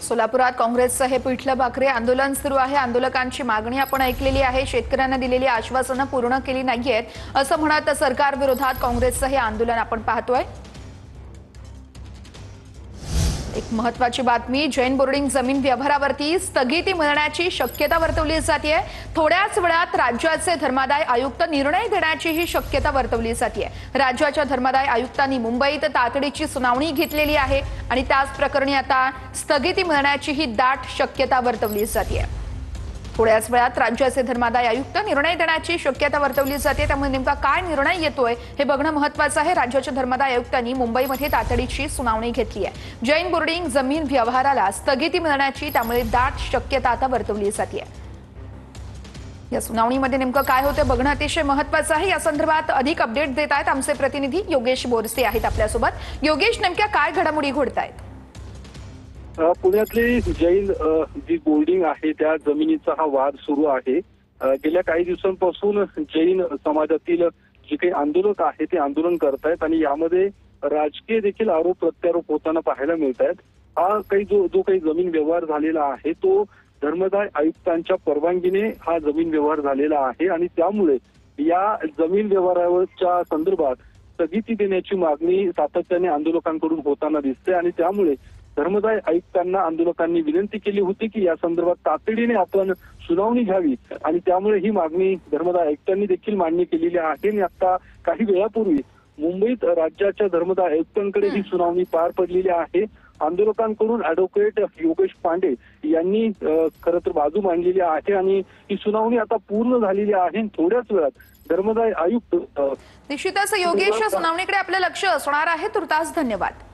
सोलापुरात काँग्रेसचं हे पिठलं भाकरी आंदोलन सुरू आहे। आंदोलकांची मागणी आपण ऐकलेली आहे। शेतकऱ्यांना दिलेली आश्वासनं पूर्ण केली नाहीयेत असं म्हणत सरकार विरोधात काँग्रेसचं हे आंदोलन आपण पाहतोय। एक महत्त्वाची बातमी, जैन बोर्डिंग जमीन व्यवहारावरती स्थगिती मिळण्याची शक्यता वर्तवली जाते। थोड्याच वेळात राज्याचे धर्मादाय आयुक्त निर्णय देण्याची ही शक्यता वर्तवली जाते। राज्याच्या धर्मादाय आयुक्तांनी मुंबईत तातडीची सुनावणी घेतलेली आहे आणि त्याच प्रकरणी आता स्थगिती मिळण्याची ही दाट शक्यता वर्तवली जाते। थोड्याच वेळात राज्याचे धर्मादाय आयुक्त निर्णय देण्याची शक्यता वर्तवली जाते। त्यामुळे नेमका काय निर्णय येतोय हे बघणं महत्त्वाचं आहे। राज्याच्या धर्मादाय आयुक्तांनी मुंबईमध्ये तातडीची सुनावणी घेतली आहे। जैन बोर्डिंग जमीन व्यवहाराला स्थगिती मिळण्याची त्यामुळे दाट शक्यता आता वर्तवली जाते। या सुनावणीमध्ये नेमकं काय होतं बघणं अतिशय महत्त्वाचं आहे। या संदर्भात अधिक अपडेट देत आहेत आमचे प्रतिनिधी योगेश बोरसे आहेत आपल्यासोबत। योगेश, नेमक्या काय घडामोडी घडतायत? पुण्यातली जैन जी बोर्डिंग आहे त्या जमिनीचा हा वाद सुरू आहे। गेल्या काही दिवसांपासून जैन समाजातील जे काही आंदोलक आहेत ते आंदोलन करतायत आणि यामध्ये राजकीय देखील आरोप प्रत्यारोप होताना पाहायला मिळत आहेत। हा काही जो काही जमीन व्यवहार झालेला आहे तो धर्मादाय आयुक्तांच्या परवानगीने हा जमीन व्यवहार झालेला आहे आणि त्यामुळे या जमीन व्यवहाराच्या संदर्भात स्थगिती देण्याची मागणी सातत्याने आंदोलकांकडून होताना दिसते आणि त्यामुळे धर्मादाय आयुक्तांना आंदोलकांनी विनंती केली होती की या संदर्भात तातडीने आपण सुनावणी घ्यावी आणि त्यामुळे ही मागणी धर्मादाय आयुक्तांनी देखील मान्य केलेली आहे। आणि आता काही वेळापूर्वी मुंबईत राज्याच्या धर्मादाय आयुक्तांकडे ही सुनावणी पार पडलेली आहे। आंदोलकांकडून ॲडव्होकेट योगेश पांडे यांनी खरं तर बाजू मांडलेली आहे आणि ही सुनावणी आता पूर्ण झालेली आहे। थोड्याच वेळात धर्मादाय आयुक्त निश्चितच योगेश, सुनावणीकडे आपलं लक्ष असणार आहे। तुर्तास धन्यवाद।